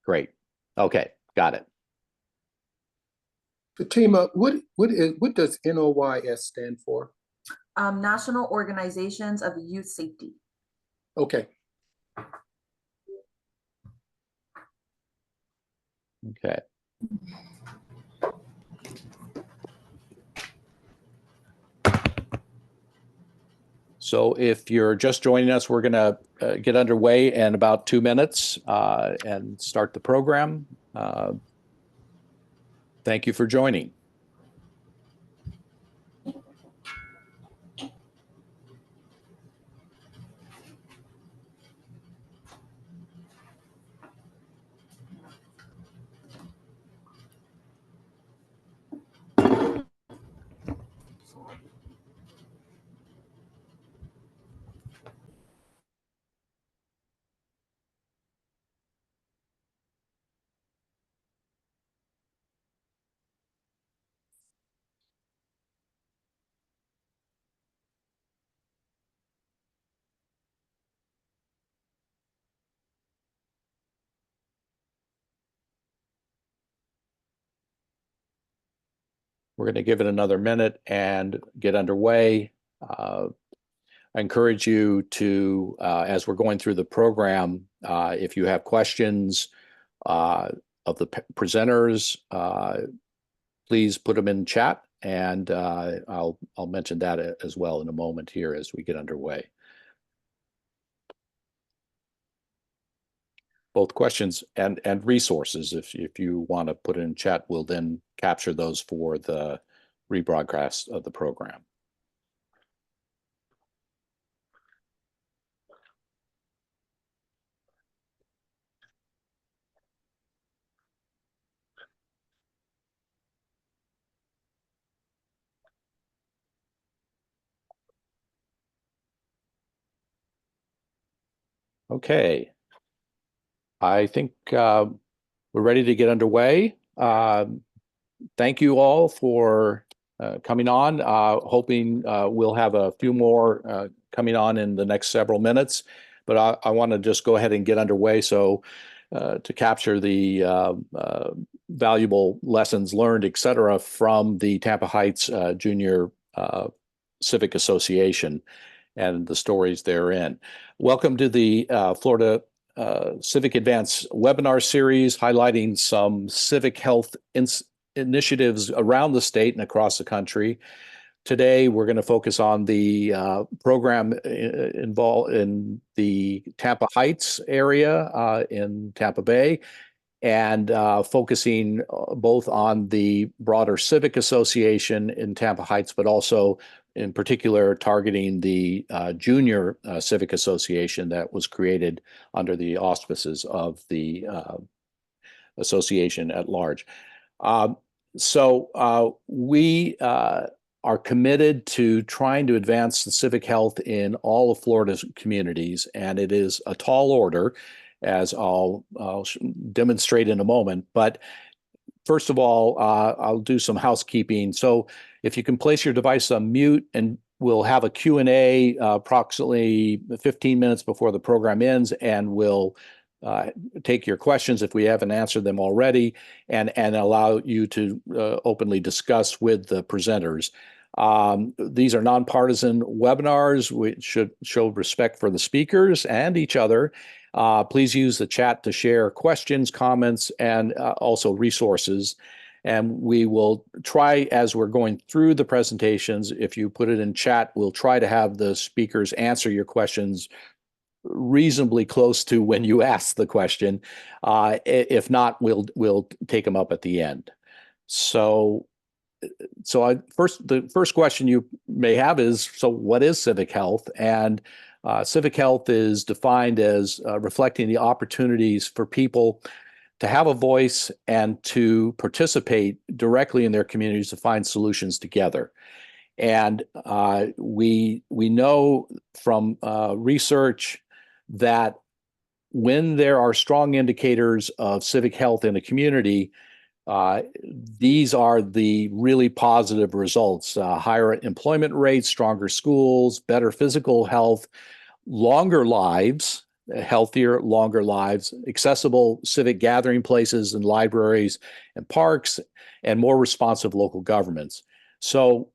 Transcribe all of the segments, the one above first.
Great. Okay, got it. Fatima, what does NOYS stand for? National Organizations of Youth Safety. Okay. Okay. So if you're just joining us, we're going to get underway in about 2 minutes and start the program. Thank you for joining. We're going to give it another minute and get underway. I encourage you to, as we're going through the program, if you have questions of the presenters, please put them in chat, and I'll mention that as well in a moment here as we get underway. Both questions and resources, if you want to put it in chat, we'll then capture those for the rebroadcast of the program. Okay. I think we're ready to get underway. Thank you all for coming on. Hoping we'll have a few more coming on in the next several minutes, but I want to just go ahead and get underway so to capture the valuable lessons learned, et cetera, from the Tampa Heights Junior Civic Association and the stories therein. Welcome to the Florida Civic Advance webinar series highlighting some civic health initiatives around the state and across the country. Today, we're going to focus on the program involved in the Tampa Heights area in Tampa Bay, and focusing both on the broader Civic Association in Tampa Heights, but also in particular targeting the Junior Civic Association that was created under the auspices of the association at large. So we are committed to trying to advance the civic health in all of Florida's communities, and it is a tall order, as I'll demonstrate in a moment. But first of all, I'll do some housekeeping. So if you can place your device on mute, and we'll have a Q&A approximately 15 minutes before the program ends, and we'll take your questions if we haven't answered them already, and allow you to openly discuss with the presenters. These are nonpartisan webinars, which should show respect for the speakers and each other. Please use the chat to share questions, comments, and also resources. And we will try, as we're going through the presentations, if you put it in chat, we'll try to have the speakers answer your questions reasonably close to when you ask the question. If not, we'll take them up at the end. So the first question you may have is, so what is civic health? And civic health is defined as reflecting the opportunities for people to have a voice and to participate directly in their communities to find solutions together. And we know from research that when there are strong indicators of civic health in a community, these are the really positive results: higher employment rates, stronger schools, better physical health, longer lives, healthier, longer lives, accessible civic gathering places and libraries and parks, and more responsive local governments. So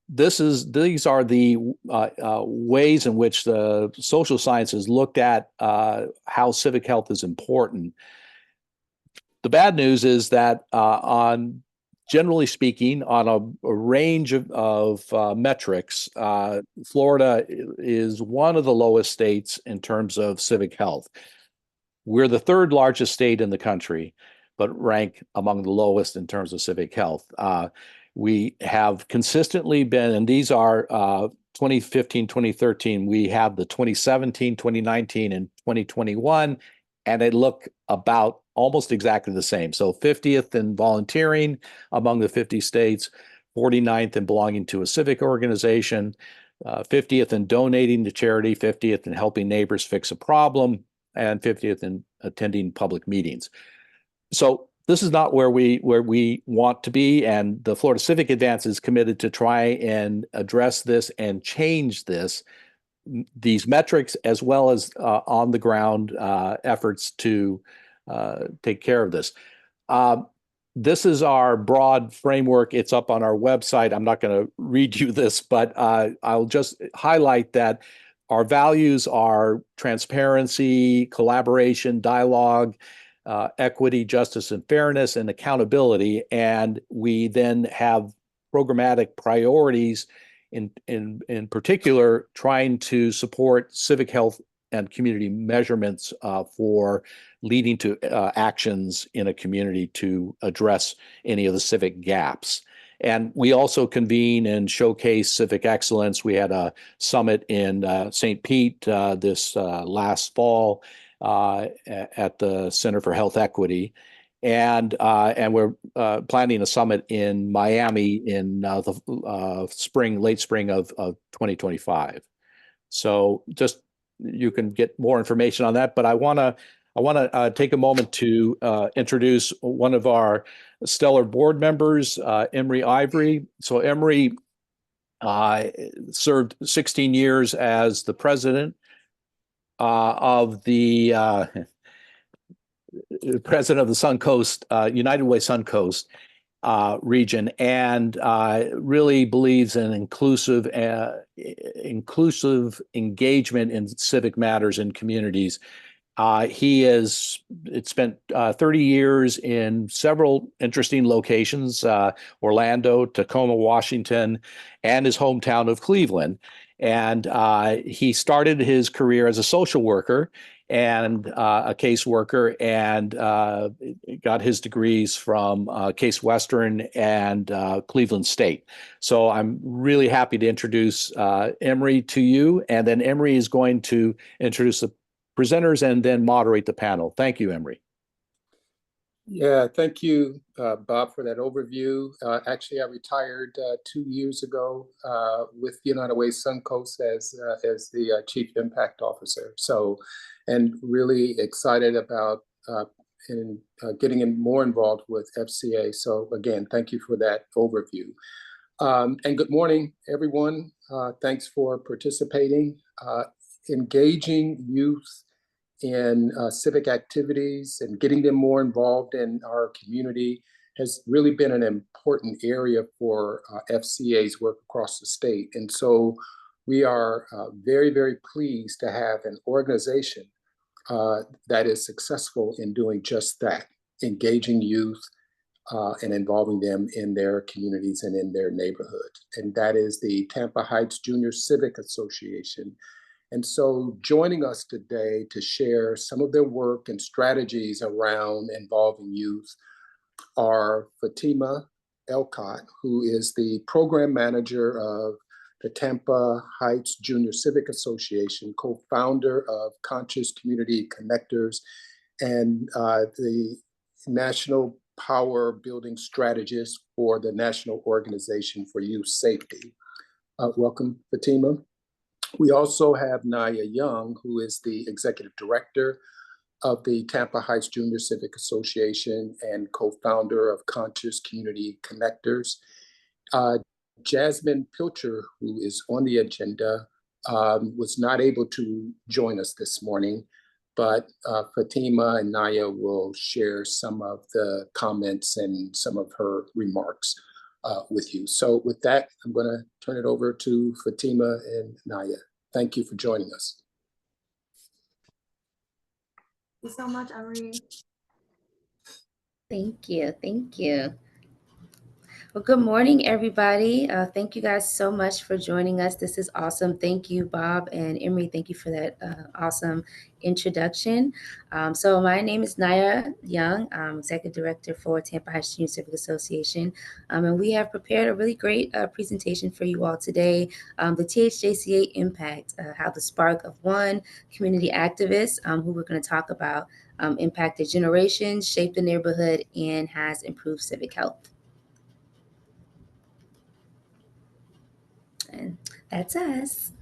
these are the ways in which the social sciences looked at how civic health is important. The bad news is that generally speaking, on a range of metrics, Florida is one of the lowest states in terms of civic health. We're the third largest state in the country, but rank among the lowest in terms of civic health. We have consistently been, and these are 2015, 2013, we have the 2017, 2019, and 2021, and they look about almost exactly the same. So 50th in volunteering among the 50 states, 49th in belonging to a civic organization, 50th in donating to charity, 50th in helping neighbors fix a problem, and 50th in attending public meetings. So this is not where we want to be, and the Florida Civic Advance is committed to try and address this and change these metrics, as well as on the ground efforts to take care of this. This is our broad framework. It's up on our website. I'm not going to read you this, but I'll just highlight that our values are transparency, collaboration, dialogue, equity, justice, and fairness, and accountability. And we then have programmatic priorities, in particular, trying to support civic health and community measurements for leading to actions in a community to address any of the civic gaps. And we also convene and showcase civic excellence. We had a summit in St. Pete this last fall at the Center for Health Equity. And we're planning a summit in Miami in the late spring of 2025. So just you can get more information on that. But I want to take a moment to introduce one of our stellar board members, Emery Ivory. So Emery served 16 years as the president of the Suncoast, United Way Suncoast region, and really believes in inclusive engagement in civic matters in communities. He has spent 30 years in several interesting locations, Orlando, Tacoma, Washington, and his hometown of Cleveland. And he started his career as a social worker and a caseworker, and got his degrees from Case Western and Cleveland State. So I'm really happy to introduce Emery to you, and then Emery is going to introduce the presenters and then moderate the panel. Thank you, Emery. Yeah, thank you, Bob, for that overview. Actually, I retired 2 years ago with United Way Suncoast as the Chief Impact Officer. So, and really excited about getting more involved with FCA. So again, thank you for that overview. And good morning, everyone. Thanks for participating. Engaging youth in civic activities and getting them more involved in our community has really been an important area for FCA's work across the state. And so we are very, very pleased to have an organization that is successful in doing just that, engaging youth and involving them in their communities and in their neighborhoods. And that is the Tampa Heights Junior Civic Association. And so joining us today to share some of their work and strategies around involving youth are Fatima Elcott, who is the program manager of the Tampa Heights Junior Civic Association, co-founder of Conscious Community Connectors, and the National Power Building Strategist for the National Organization for Youth Safety. Welcome, Fatima. We also have Naya Young, who is the executive director of the Tampa Heights Junior Civic Association and co-founder of Conscious Community Connectors. Jasmine Pilcher, who is on the agenda, was not able to join us this morning. but Fatima and Naya will share some of the comments and some of her remarks with you. So with that, I'm going to turn it over to Fatima and Naya. Thank you for joining us. Thank you so much, Emery. Thank you. Thank you. Well, good morning, everybody. Thank you guys so much for joining us. This is awesome. Thank you, Bob and Emery. Thank you for that awesome introduction. So my name is Naya Young. I'm Executive Director for Tampa Heights Junior Civic Association. And we have prepared a really great presentation for you all today. The THJCA impact, how the spark of one community activist, who we're going to talk about, impacted generations, shaped the neighborhood, and has improved civic health. And that's us.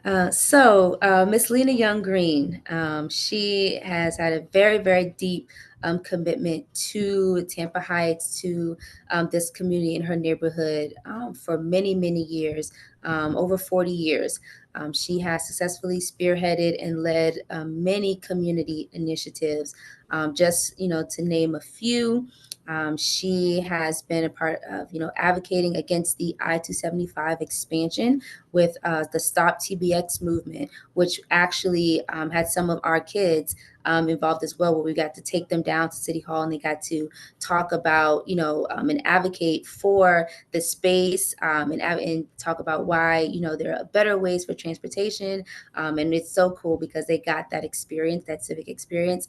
Miss Lena Young Green, she has had a very, very deep commitment to Tampa Heights, to this community in her neighborhood for many, many years, over 40 years. She has successfully spearheaded and led many community initiatives. Just, to name a few, she has been a part of, advocating against the I-275 expansion with the Stop TBX movement, which actually had some of our kids involved as well, where we got to take them down to City Hall and they got to talk about, and advocate for the space and talk about why, there are better ways for transportation. And it's so cool because they got that experience, that civic experience.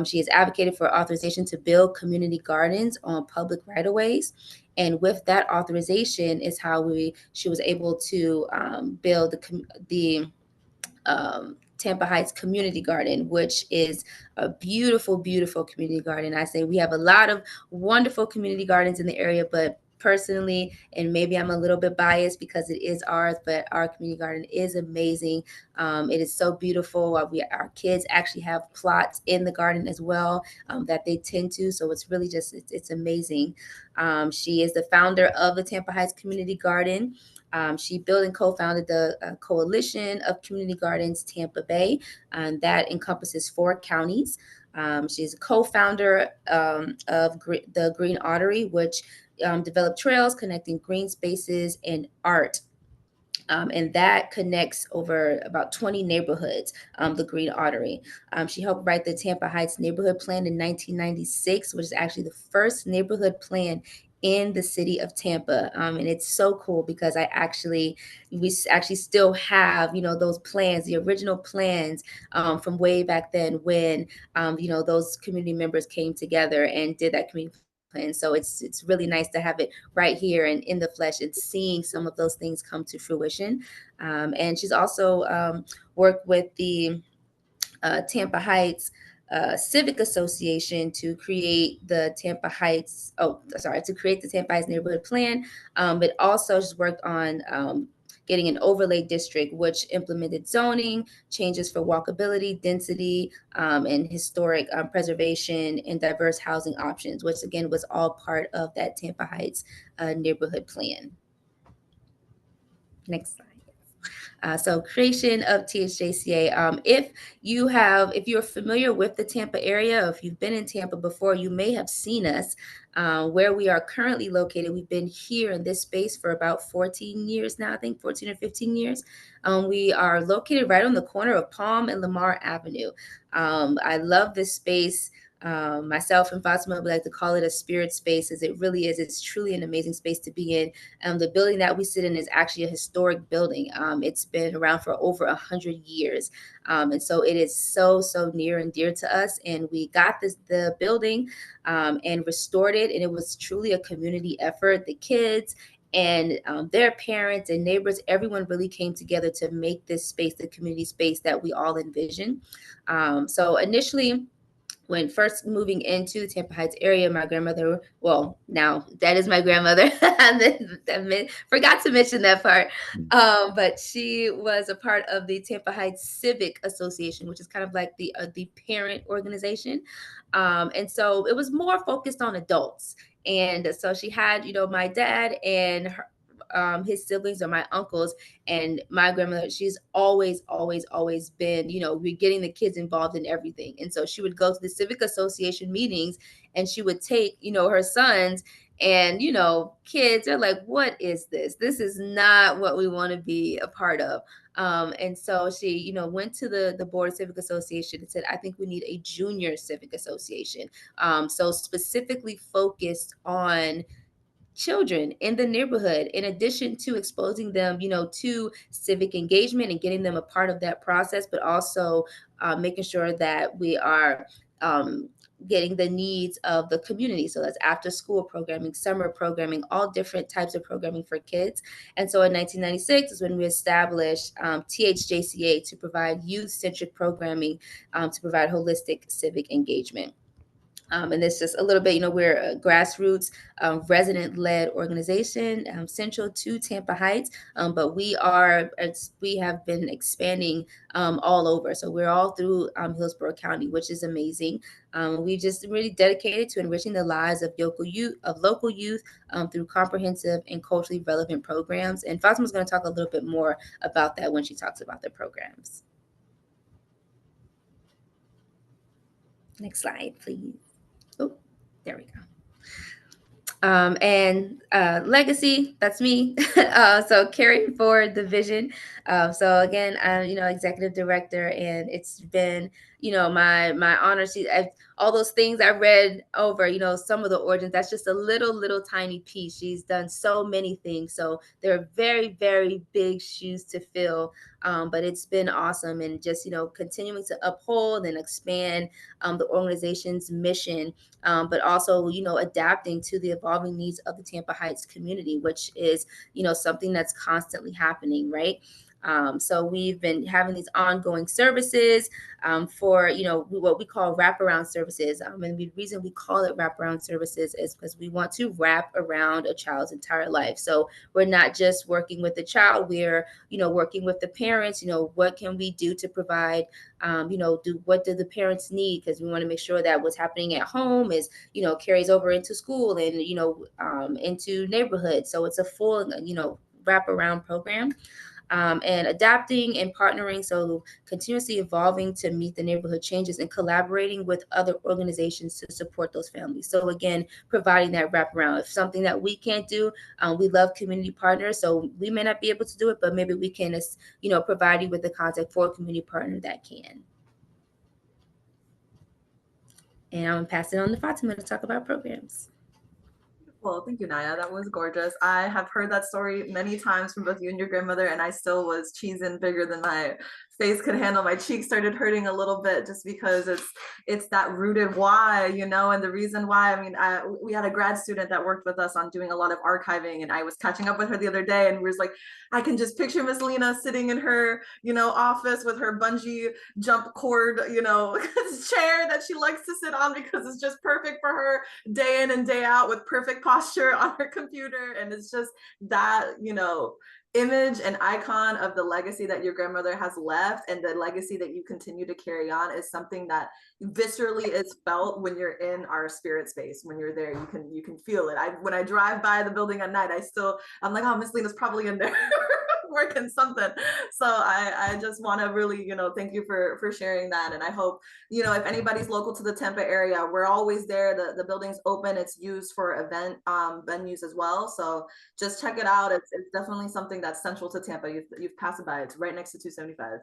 She has advocated for authorization to build community gardens on public right-of-ways. And with that authorization is how she was able to build the Tampa Heights Community Garden, which is a beautiful, beautiful community garden. I say we have a lot of wonderful community gardens in the area, but personally, and maybe I'm a little bit biased because it is ours, but our community garden is amazing. It is so beautiful. Our kids actually have plots in the garden as well that they tend to. So it's really just, it's amazing. She is the founder of the Tampa Heights Community Garden. She built and co-founded the Coalition of Community Gardens Tampa Bay, and that encompasses 4 counties. She's a co-founder of the Green Artery, which developed trails connecting green spaces and art. And that connects over about 20 neighborhoods, the Green Artery. She helped write the Tampa Heights Neighborhood Plan in 1996, which is actually the first neighborhood plan in the city of Tampa. And it's so cool because we actually still have, those plans, the original plans from way back then when, those community members came together and did that community plan. So it's really nice to have it right here and in the flesh and seeing some of those things come to fruition. And she's also worked with the Tampa Heights Civic Association to create the Tampa Heights neighborhood plan. But also she's worked on getting an overlay district, which implemented zoning changes for walkability, density, and historic preservation and diverse housing options, which again was all part of that Tampa Heights neighborhood plan. Next slide. So creation of THJCA. If you're familiar with the Tampa area, or if you've been in Tampa before, you may have seen us where we are currently located. We've been here in this space for about 14 years now, I think 14 or 15 years. We are located right on the corner of Palm and Lamar Avenue. I love this space. Myself and Fatima would like to call it a spirit space, as it really is. It's truly an amazing space to be in. The building that we sit in is actually a historic building. It's been around for over 100 years. And so it is so, so near and dear to us. And we got the building and restored it. And it was truly a community effort. The kids and their parents and neighbors, everyone really came together to make this space the community space that we all envision. So initially, when first moving into the Tampa Heights area, my grandmother, well, now that is my grandmother. I forgot to mention that part. But she was a part of the Tampa Heights Civic Association, which is kind of like the parent organization. And so it was more focused on adults. And so she had, my dad and his siblings or my uncles. And my grandmother, she's always been, we're getting the kids involved in everything. And so she would go to the Civic Association meetings, and she would take, her sons, and, kids are like, what is this? This is not what we want to be a part of. And so she, went to the Board of Civic Association and said, I think we need a junior civic association. So specifically focused on children in the neighborhood, in addition to exposing them, to civic engagement and getting them a part of that process, but also making sure that we are getting the needs of the community. So that's after school programming, summer programming, all different types of programming for kids. And so in 1996 is when we established THJCA to provide youth-centric programming to provide holistic civic engagement. And it's just a little bit, we're a grassroots resident-led organization central to Tampa Heights, but we have been expanding all over. So we're all through Hillsborough County, which is amazing. We just really dedicated to enriching the lives of local youth through comprehensive and culturally relevant programs. And Fatima's going to talk a little bit more about that when she talks about the programs. Next slide, please. Oh, there we go. And legacy, that's me. So carrying forward the vision. So again, I'm, executive director, and it's been, my honor. All those things I read over, some of the origins, that's just a little tiny piece. She's done so many things. So they're very, very big shoes to fill. But it's been awesome, and just, continuing to uphold and expand the organization's mission, but also, adapting to the evolving needs of the Tampa Heights community, which is, something that's constantly happening, right? So we've been having these ongoing services for, what we call wraparound services. And the reason we call it wraparound services is because we want to wrap around a child's entire life. So we're not just working with the child, we're, working with the parents. What can we do to provide, what do the parents need? Because we want to make sure that what's happening at home is, carries over into school and, into neighborhoods. So it's a full, wraparound program. And adapting and partnering, so continuously evolving to meet the neighborhood changes and collaborating with other organizations to support those families. So again, providing that wraparound. If something that we can't do, we love community partners, so we may not be able to do it, but maybe we can, provide you with the contact for a community partner that can. And I'm gonna pass it on to Fatima to talk about programs. Well, thank you, Naya. That was gorgeous. I have heard that story many times from both you and your grandmother, and I still was cheesing bigger than my face could handle. My cheeks started hurting a little bit just because it's that rooted why, and the reason why. I mean, we had a grad student that worked with us on doing a lot of archiving, and I was catching up with her the other day, and we was like, I can just picture Miss Lena sitting in her, office with her bungee jump cord, chair that she likes to sit on because it's just perfect for her day in and day out with perfect posture on her computer. And it's just that, image and icon of the legacy that your grandmother has left, and the legacy that you continue to carry on, is something that viscerally is felt when you're in our spirit space. When you're there, you can feel it. When I drive by the building at night, I'm like, oh, Miss Lena's probably in there working something. So I just want to really, thank you for sharing that. And I hope, if anybody's local to the Tampa area, we're always there. The building's open. It's used for event venues as well. So just check it out. It's definitely something that's central to Tampa. You've passed it by. It's right next to 275.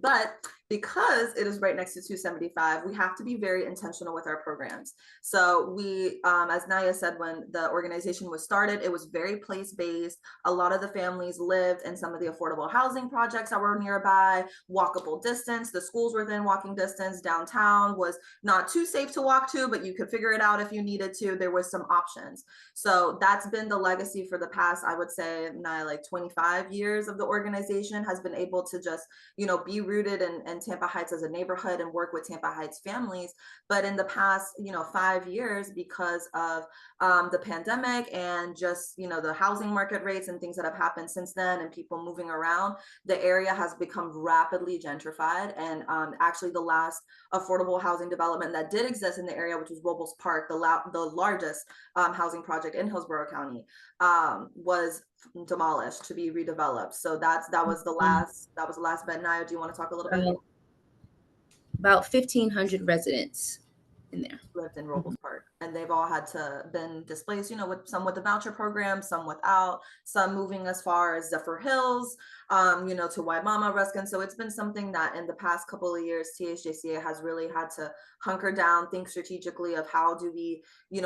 But because it is right next to 275, we have to be very intentional with our programs. So we, as Naya said, when the organization was started, it was very place-based. A lot of the families lived in some of the affordable housing projects that were nearby, walkable distance. The schools were within walking distance. Downtown was not too safe to walk to, but you could figure it out if you needed to. There was some options. So that's been the legacy for the past, I would say, Naya, like 25 years of the organization has been able to just, be rooted in Tampa Heights as a neighborhood and work with Tampa Heights families. But in the past, 5 years, because of the pandemic and just, the housing market rates and things that have happened since then, and people people moving around, the area has become rapidly gentrified. And actually the last affordable housing development that did exist in the area, which was Robles Park, the largest housing project in Hillsborough County, was demolished to be redeveloped. So that was the last bit. Naya, do you want to talk a little bit? About 1,500 residents in there. Lived in Robles Park, and they've all had to been displaced, with some with the voucher program, some without, some moving as far as Zephyr Hills, to Waimama, Ruskin. So it's been something that in the past couple of years, THJCA has really had to hunker down, think strategically of how do we,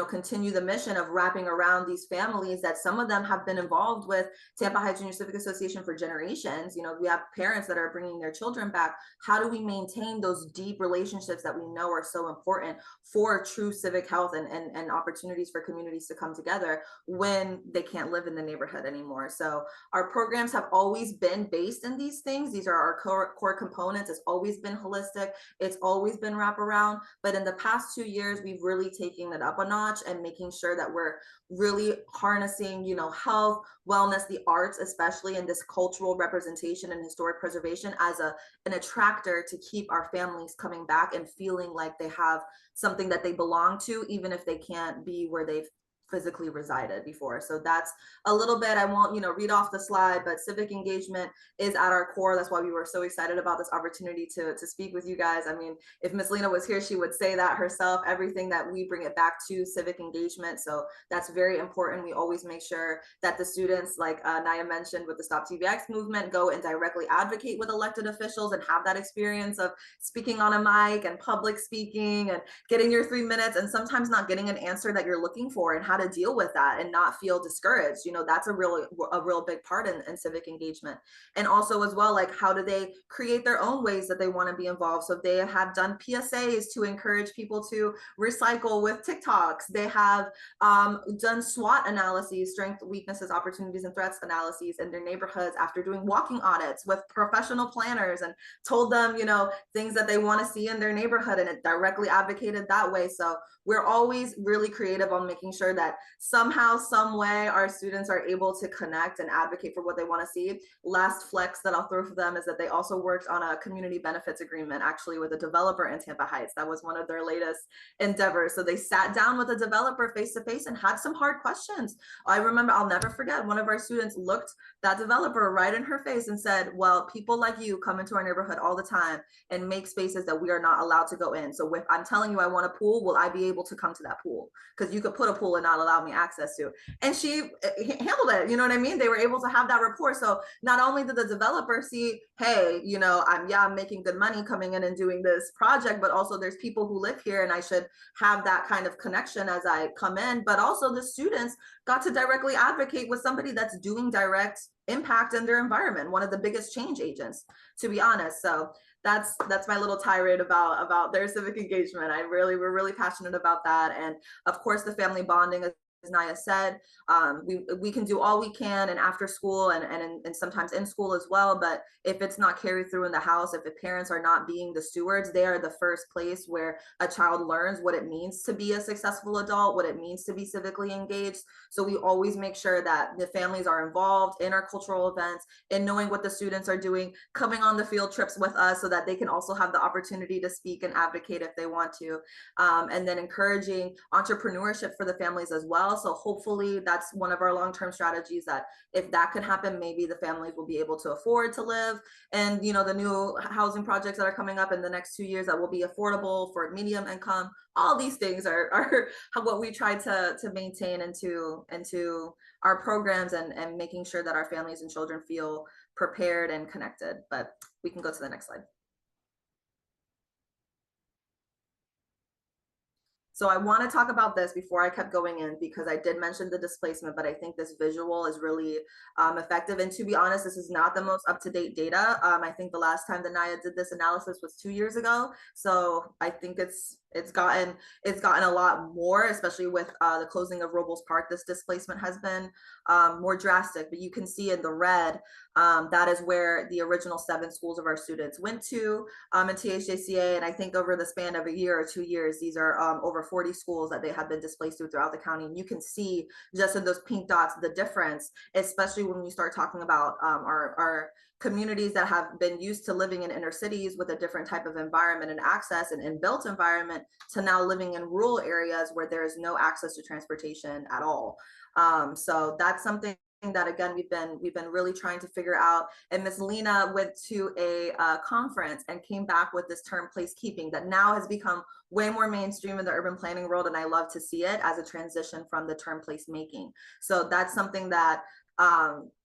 continue the mission of wrapping around these families that some of them have been involved with Tampa Heights Junior Civic Association for generations. We have parents that are bringing their children back. How do we maintain those deep relationships that we know are so important for true civic health and opportunities for communities to come together when they can't live in the neighborhood anymore? So our programs have always been based in these things. These are our core components. It's always been holistic. It's always been wraparound. But in the past 2 years, we've really taken it up a notch and making sure that we're really harnessing, health, wellness, the arts, especially in this cultural representation and historic preservation as an attractor to keep our families coming back and feeling like they have something that they belong to, even if they can't be where they've physically resided before. So that's a little bit, I won't, read off the slide, but civic engagement is at our core. That's why we were so excited about this opportunity to speak with you guys. I mean, if Miss Lena was here, she would say that herself, everything that we bring it back to civic engagement. So that's very important. We always make sure that the students, like Naya mentioned with the Stop TVX movement, go and directly advocate with elected officials and have that experience of speaking on a mic and public speaking and getting your 3 minutes and sometimes not getting an answer that you're looking for, and how to deal with that and not feel discouraged. That's a real big part in civic engagement. And also as well, like, how do they create their own ways that they want to be involved? So they have done PSAs to encourage people to recycle with TikToks. They have done SWOT analyses, strengths, weaknesses, opportunities, and threats analyses in their neighborhoods after doing walking audits with professional planners and told them, things that they want to see in their neighborhood, and it directly advocated that way. So we're always really creative on making sure that somehow, some way, our students are able to connect and advocate for what they want to see. Last flex that I'll throw for them is that they also worked on a community benefits agreement, actually, with a developer in Tampa Heights. That was one of their latest endeavors. So they sat down with a developer face to face and had some hard questions. I remember, I'll never forget, one of our students looked that developer right in her face and said, well, people like you come into our neighborhood all the time and make spaces that we are not allowed to go in. So if I'm telling you I want a pool, will I be able to come to that pool? Because you could put a pool and not allow me access to. And she handled it, you know what I mean? They were able to have that rapport. So not only did the developer see, hey, I'm making good money coming in and doing this project, but also there's people who live here and I should have that kind of connection as I come in. But also the students got to directly advocate with somebody that's doing direct impact in their environment, one of the biggest change agents, to be honest. So that's my little tirade about their civic engagement. We're really passionate about that. And of course, the family bonding, as Naya said, we can do all we can and after school and sometimes in school as well. But if it's not carried through in the house, if the parents are not being the stewards, they are the first place where a child learns what it means to be a successful adult, what it means to be civically engaged. So we always make sure that the families are involved in our cultural events and knowing what the students are doing, coming on the field trips with us so that they can also have the opportunity to speak and advocate if they want to. And then encouraging entrepreneurship for the families as well. So hopefully that's one of our long-term strategies, that if that can happen, maybe the families will be able to afford to live. And the new housing projects that are coming up in the next 2 years that will be affordable for medium income. All these things are what we try to maintain into our programs and making sure that our families and children feel prepared and connected. But we can go to the next slide. So I want to talk about this before I kept going in, because I did mention the displacement, but I think this visual is really effective. And to be honest, this is not the most up-to-date data. I think the last time that Naya did this analysis was 2 years ago. So I think it's it's gotten a lot more, especially with the closing of Robles Park. This displacement has been more drastic, but you can see in the red, that is where the original 7 schools of our students went to in THJCA. And I think over the span of a year or 2 years, these are over 40 schools that they have been displaced throughout the county. And you can see just in those pink dots the difference, especially when we start talking about our communities that have been used to living in inner cities with a different type of environment and access and built environment, to now living in rural areas where there is no access to transportation at all. So that's something that, again, we've been really trying to figure out. And Ms. Lena went to a conference and came back with this term placekeeping that now has become way more mainstream in the urban planning world, and I love to see it as a transition from the term placemaking. So that's something that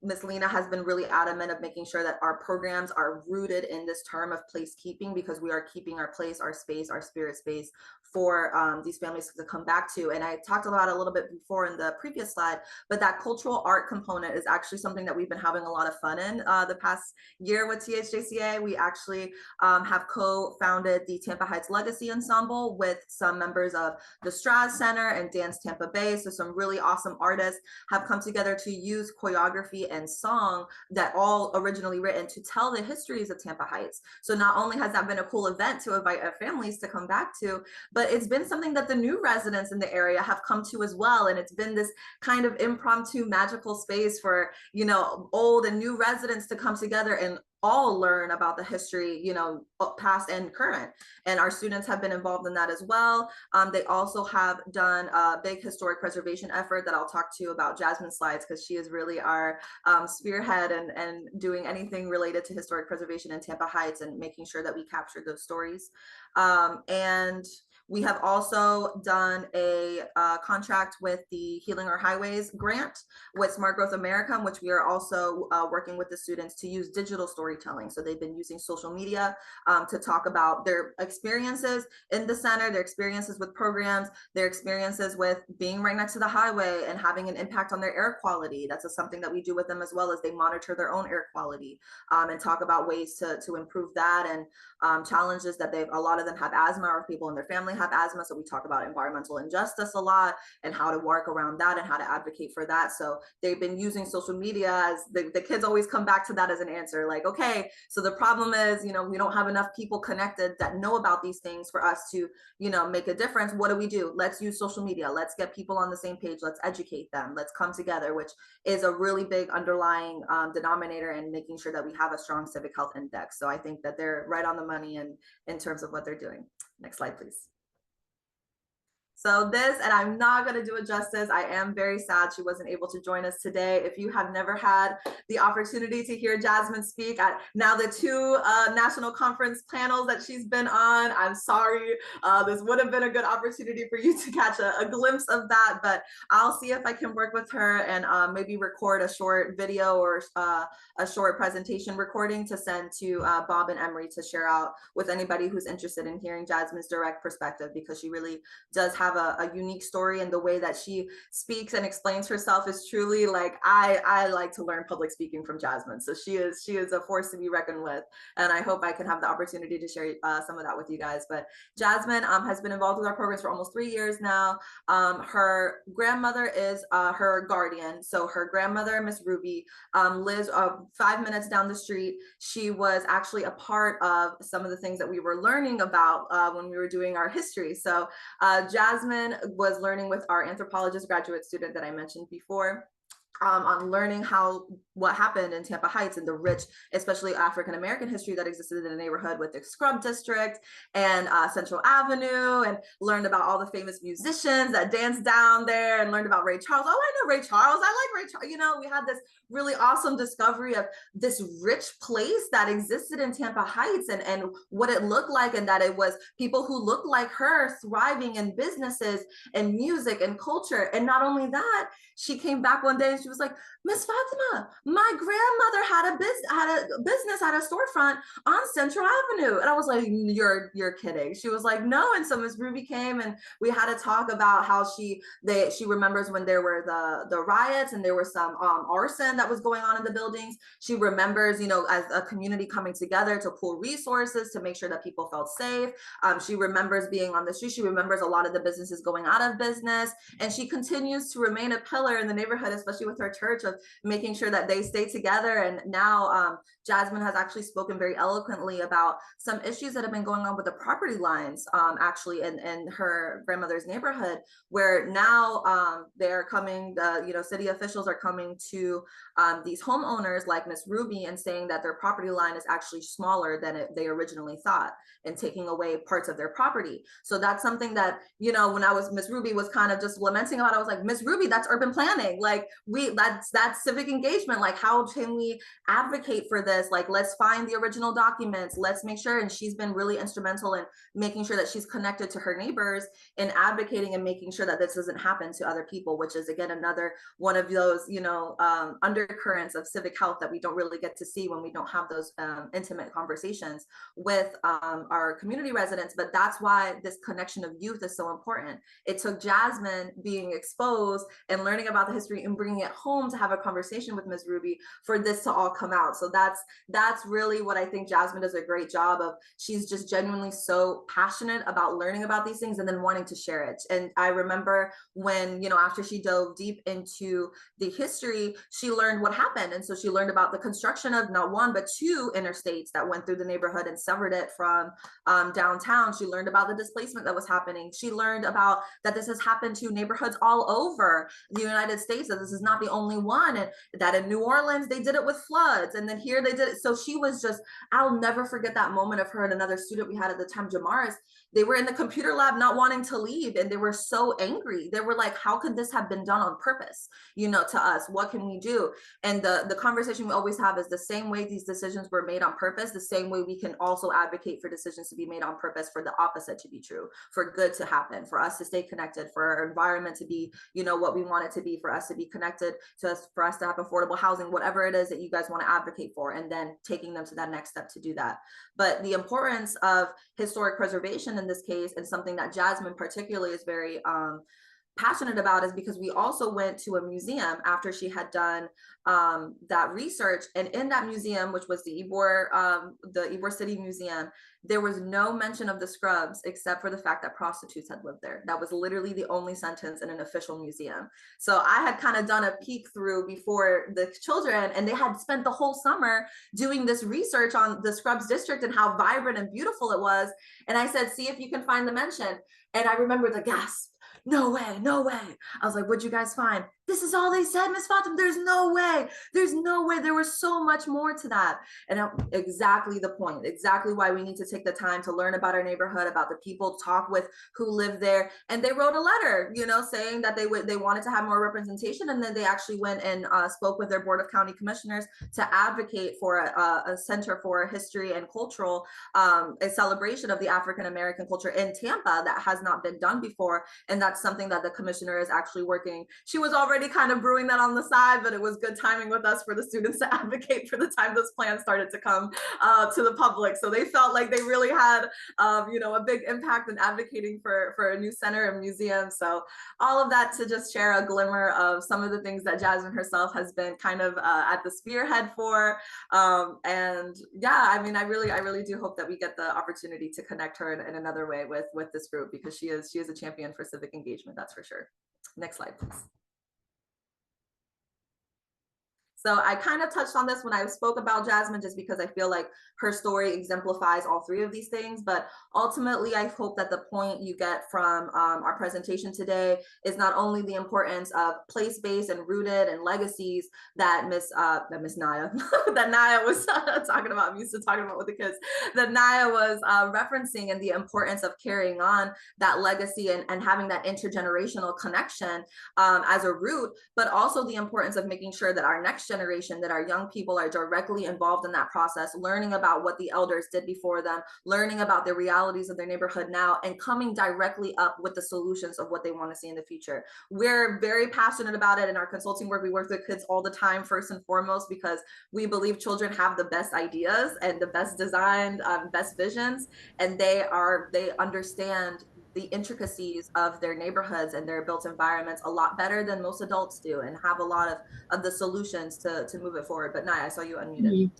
Ms. Lena has been really adamant of making sure that our programs are rooted in this term of placekeeping, because we are keeping our place, our space, our spirit space for these families to come back to. And I talked about it a little bit before in the previous slide, but that cultural art component is actually something that we've been having a lot of fun in the past year with THJCA. We actually have co-founded the Tampa Heights Legacy Ensemble with some members of the Straz Center and Dance Tampa Bay. So some really awesome artists have come together to use choreography and song that all originally written to tell the histories of Tampa Heights. So not only has that been a cool event to invite our families to come back to, but it's been something that the new residents in the area have come to as well. And it's been this kind of impromptu magical space for, you know, old and new residents to come together and all learn about the history, you know, past and current. And our students have been involved in that as well. They also have done a big historic preservation effort that I'll talk to you about Jasmine slides, because she is really our spearhead and doing anything related to historic preservation in Tampa Heights and making sure that we capture those stories. And we have also done a contract with the Healing Our Highways grant with Smart Growth America, in which we are also working with the students to use digital storytelling. So they've been using social media to talk about their experiences in the center, their experiences with programs, their experiences with being right next to the highway and having an impact on their air quality. That's something that we do with them, as well as they monitor their own air quality and talk about ways to improve that, and challenges that a lot of them have asthma, or people in their family have asthma. So we talk about environmental injustice a lot and how to work around that and how to advocate for that. So they've been using social media as the kids always come back to that as an answer. Like, okay, so the problem is, you know, we don't have enough people connected that know about these things for us to, you know, make a difference. What do? Let's use social media. Let's get people on the same page. Let's educate them. Let's come together, which is a really big underlying denominator in making sure that we have a strong civic health index. So I think that they're right on the money in terms of what they're doing. Next slide, please. So this, and I'm not going to do it justice. I am very sad she wasn't able to join us today. If you have never had the opportunity to hear Jasmine speak at now the 2 national conference panels that she's been on, I'm sorry. This would have been a good opportunity for you to catch a glimpse of that, but I'll see if I can work with her and maybe record a short video or a short presentation recording to send to Bob and Emery to share out with anybody who's interested in hearing Jasmine's direct perspective, because she really does have a unique story, and the way that she speaks and explains herself is truly like, I like to learn public speaking from Jasmine. So she is a force to be reckoned with, and I hope I can have the opportunity to share some of that with you guys. But Jasmine has been involved with our programs for almost 3 years now. Her grandmother is her guardian. So her grandmother, Miss Ruby, lives 5 minutes down the street. She was actually a part of some of the things that we were learning about when we were doing our history. So Jasmine was learning with our anthropologist graduate student that I mentioned before. On learning what happened in Tampa Heights and the rich, especially African-American history that existed in the neighborhood with the Scrub District and Central Avenue, and learned about all the famous musicians that danced down there, and learned about Ray Charles. Oh, I know Ray Charles. I like Ray Charles. You know, we had this really awesome discovery of this rich place that existed in Tampa Heights and what it looked like, and that it was people who looked like her thriving in businesses and music and culture. And not only that, she came back one day and she she was like, Miss Fatima, my grandmother had a business at a storefront on Central Avenue. And I was like, you're kidding. She was like, no. And so Miss Ruby came and we had to talk about how she remembers when there were the riots and there was some arson that was going on in the buildings. She remembers, you know, as a community coming together to pool resources to make sure that people felt safe. She remembers being on the street. She remembers a lot of the businesses going out of business. And she continues to remain a pillar in the neighborhood, especially with her church, of making sure that they stay together. And now Jasmine has actually spoken very eloquently about some issues that have been going on with the property lines, actually in her grandmother's neighborhood, where now they're coming, you know, city officials are coming to these homeowners like Miss Ruby and saying that their property line is actually smaller than they originally thought, and taking away parts of their property. So that's something that, you know, when Miss Ruby was kind of just lamenting about, I was like, Miss Ruby, that's urban planning. Like that's civic engagement. Like, how can we advocate for this? Like, let's find the original documents. Let's make sure. And she's been really instrumental in making sure that she's connected to her neighbors and advocating and making sure that this doesn't happen to other people, which is, again, another one of those, you know, undercurrents of civic health that we don't really get to see when we don't have those intimate conversations with our community residents. But that's why this connection of youth is so important. It took Jasmine being exposed and learning about the history and bringing it home to have a conversation with Ms. Ruby for this to all come out. So that's really what I think Jasmine does a great job of. She's just genuinely so passionate about learning about these things and then wanting to share it. And I remember when, you know, after she dove deep into the history, she learned what happened. And so she learned about the construction of not one, but two interstates that went through the neighborhood and severed it from downtown. She learned about the displacement that was happening. She learned about that this has happened to neighborhoods all over the United States, that this is not the only one, and that in New Orleans, they did it with floods. And then here they did it. So she was just, I'll never forget that moment of her and another student we had at the time, Jamaris. They were in the computer lab not wanting to leave, and they were so angry. They were like, how could this have been done on purpose, you know, to us? What can we do? And the conversation we always have is the same way these decisions were made on purpose, the same way we can also advocate for decisions to be made on purpose for the opposite to be true, for good to happen, for us to stay connected, for our environment to be, you know, what we want it to be, for us to be connected, to us, for us to have affordable housing, whatever it is that you guys want to advocate for, and then taking them to that next step to do that. But the importance of historic preservation in this case, and something that Jasmine particularly is very passionate about, is because we also went to a museum after she had done that research. And in that museum, which was the Ybor City Museum, there was no mention of the scrubs except for the fact that prostitutes had lived there. That was literally the only sentence in an official museum. So I had kind of done a peek through before the children, and they had spent the whole summer doing this research on the Scrubs district and how vibrant and beautiful it was. And I said, see if you can find the mention. And I remember the gasp. No way, no way. I was like, what'd you guys find? This is all they said, Miss Fatima. There's no way. There's no way. There was so much more to that. And exactly the point, exactly why we need to take the time to learn about our neighborhood, about the people, talk with who live there. And they wrote a letter, you know, saying that they wanted to have more representation. And then they actually went and spoke with their Board of County Commissioners to advocate for a Center for History and Cultural, a celebration of the African-American culture in Tampa that has not been done before. And that's something that the commissioner is actually working. She was already kind of brewing that on the side, but it was good timing with us for the students to advocate for the time those plans started to come to the public. So they felt like they really had, you know, a big impact in advocating for a new center and museum. So all of that to just share a glimmer of some of the things that Jasmine herself has been kind of at the spearhead for. And yeah, I mean, I really do hope that we get the opportunity to connect her in another way with this group, because she is a champion for civic engagement, that's for sure. Next slide, please. So I kind of touched on this when I spoke about Jasmine, just because I feel like her story exemplifies all three of these things. But ultimately, I hope that the point you get from our presentation today is not only the importance of place-based and rooted and legacies that Miss Naya, that Naya was talking about, I'm used to talking about with the kids, that Naya was referencing, and the importance of carrying on that legacy and having that intergenerational connection as a root, but also the importance of making sure that our next generation, that our young people are directly involved in that process, learning about what the elders did before them, learning about the realities of their neighborhood now, and coming directly up with the solutions of what they want to see in the future. We're very passionate about it in our consulting work. We work with kids all the time, first and foremost, because we believe children have the best ideas and the best designed, best visions, and they understand the intricacies of their neighborhoods and their built environments a lot better than most adults do, and have a lot of the solutions to move it forward. But Naya, I saw you unmuted.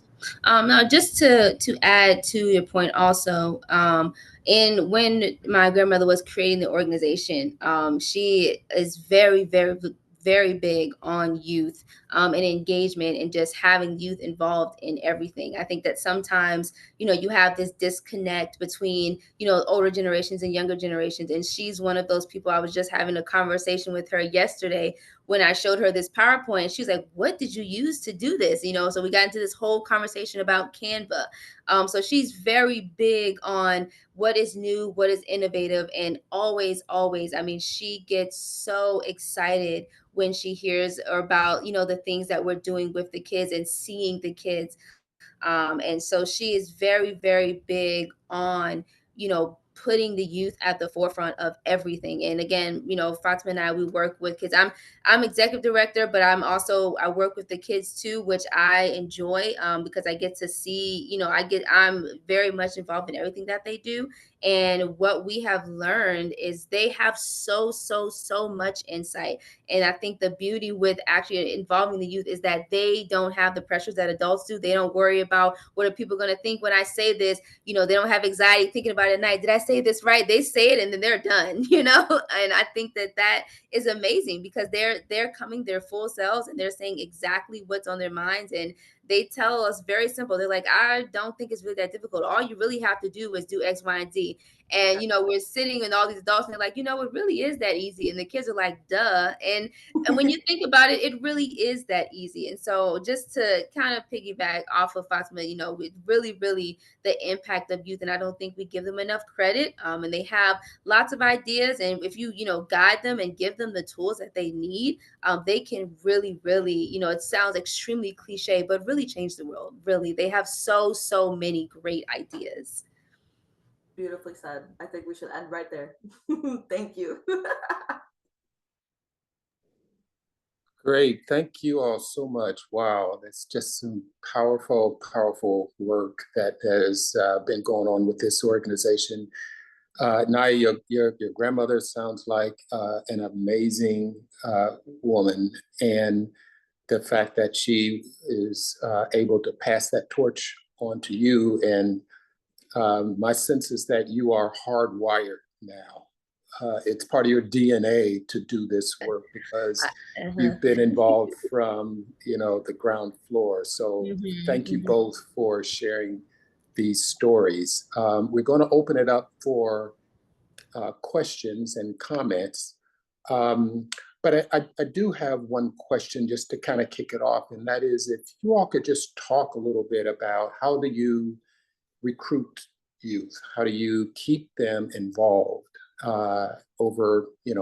Now, just to add to your point, also, in when my grandmother was creating the organization, she is very, very, very big on youth and engagement, and just having youth involved in everything. I think that sometimes, you have this disconnect between, older generations and younger generations. And she's one of those people. I was just having a conversation with her yesterday when I showed her this PowerPoint. She was like, "What did you use to do this?" So we got into this whole conversation about Canva. So she's very big on what is new, what is innovative, and always, always, I mean, she gets so excited when she hears about, the things that we're doing with the kids and seeing the kids. And so she is very, very big on, putting the youth at the forefront of everything. And again, Fatima and I, we work with kids. I'm executive director, but I work with the kids too, which I enjoy because I get to see, I'm very much involved in everything that they do. And what we have learned is they have so much insight. And I think the beauty with actually involving the youth is that they don't have the pressures that adults do. They don't worry about what are people going to think when I say this. They don't have anxiety thinking about it at night. Did I say this right? They say it and then they're done, And I think that is amazing because they're coming their full selves and they're saying exactly what's on their minds. And they tell us very simple. They're like, "I don't think it's really that difficult. All you really have to do is do X, Y, and Z." And, we're sitting and all these adults and they're like, "It really is that easy." And the kids are like, "Duh." And when you think about it, it really is that easy. And so just to kind of piggyback off of Fatima, it really, really the impact of youth. And I don't think we give them enough credit. And they have lots of ideas. And if you, guide them and give them the tools that they need, they can really, really, it sounds extremely cliche, but really change the world. Really, they have so many great ideas. Beautifully said. I think we should end right there. Thank you. Great. Thank you all so much. Wow, that's just some powerful, powerful work that has been going on with this organization. Naya, your grandmother sounds like an amazing woman, and the fact that she is able to pass that torch on to you, and my sense is that you are hardwired now. It's part of your DNA to do this work because you've been involved from the ground floor. So thank you both for sharing these stories. We're going to open it up for questions and comments. But I do have one question just to kind of kick it off, and that is if you all could just talk a little bit about how do you recruit youth? How do you keep them involved over the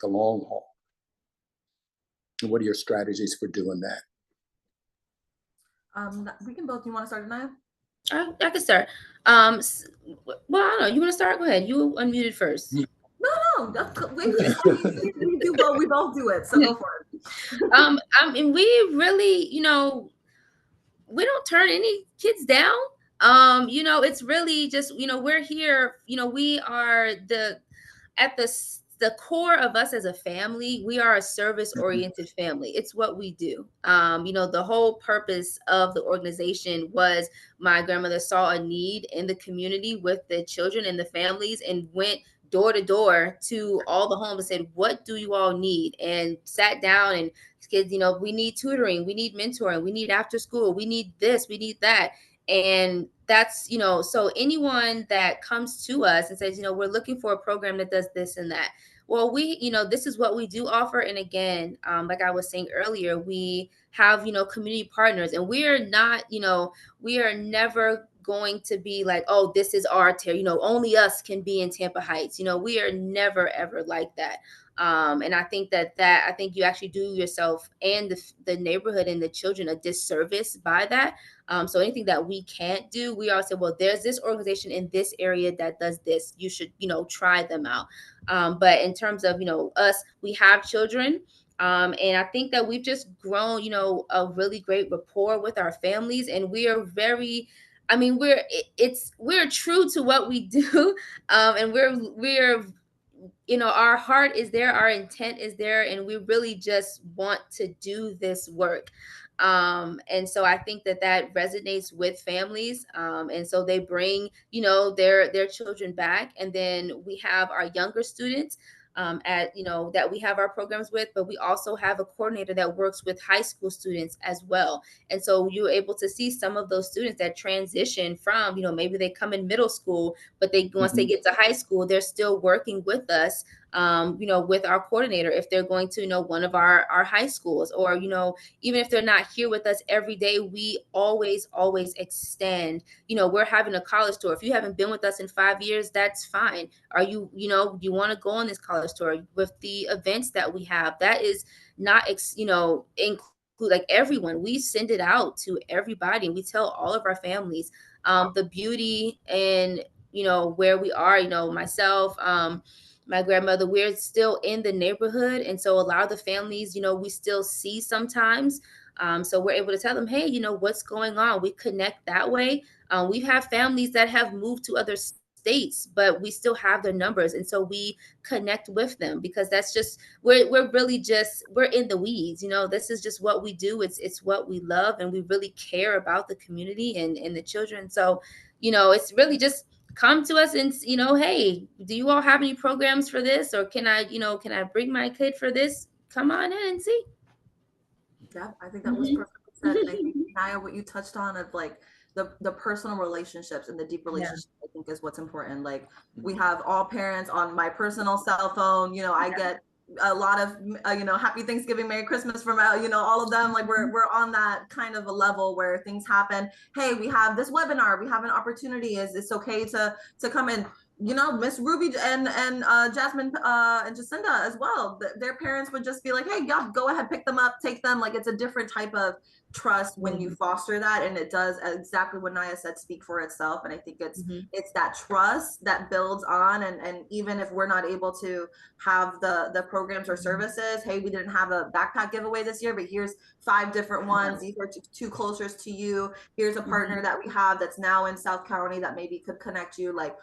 long haul? And what are your strategies for doing that? We can both. You want to start, Naya? I can start. Well, I don't know. You want to start? Go ahead. You unmuted first. No. We do both. We both do it. So go for it. I mean, we really, we don't turn any kids down. It's really just, we're here. We are at the core of us as a family. We are a service-oriented family. It's what we do. The whole purpose of the organization was my grandmother saw a need in the community with the children and the families and went door to door to all the homes and said, "What do you all need?" And sat down and kids, we need tutoring, we need mentoring, we need after school, we need this, we need that. And that's, so anyone that comes to us and says, we're looking for a program that does this and that. Well, this is what we do offer. And again, like I was saying earlier, we have, community partners, and we are not, we are never going to be like, oh, this is our territory, only us can be in Tampa Heights. We are never ever like that. And I think I think you actually do yourself and the neighborhood and the children a disservice by that. So anything that we can't do, we always say, well, there's this organization in this area that does this. You should, try them out. But in terms of, us, we have children. And I think that we've just grown, a really great rapport with our families, and we are very, I mean, we're true to what we do, and we're our heart is there, our intent is there, and we really just want to do this work. And so I think that resonates with families. And so they bring, their children back. And then we have our younger students that we have our programs with, but we also have a coordinator that works with high school students as well. And so you're able to see some of those students that transition from, maybe they come in middle school, but once they get to high school, they're still working with us, with our coordinator, if they're going to, one of our high schools, or, even if they're not here with us every day, we always extend, we're having a college tour. If you haven't been with us in 5 years, that's fine. Are you, you want to go on this college tour with the events that we have? That is not, include like everyone. We send it out to everybody, and we tell all of our families the beauty and, where we are, myself, my grandmother, we're still in the neighborhood. And so a lot of the families, we still see sometimes. So we're able to tell them, hey, what's going on? We connect that way. We have families that have moved to other states, but we still have their numbers. And so we connect with them, because that's just, we're really just, we're in the weeds. This is just what we do. It's what we love. And we really care about the community and the children. So, it's really just come to us and, hey, do you all have any programs for this? Or can I bring my kid for this? Come on in and see. Yeah, I think that was perfectly said. And I think, Naya, what you touched on of like the personal relationships and the deep relationships, I think is what's important. Like, we have all parents on my personal cell phone. I get a lot of happy Thanksgiving, Merry Christmas from all of them. Like, we're on that kind of a level where things happen. Hey, we have this webinar, we have an opportunity. Is it's okay to come in? Miss Ruby and Jasmine and Jacinda as well. Their parents would just be like, hey, yeah, go ahead, pick them up, take them. Like, it's a different type of trust when you foster that, and it does exactly what Naya said, speak for itself. And I think it's that trust that builds on, and even if we're not able to have the programs or services, hey, we didn't have a backpack giveaway this year, but here's 5 different ones. These are two closest to you. Here's a partner that we have that's now in South County that maybe could connect you. Like,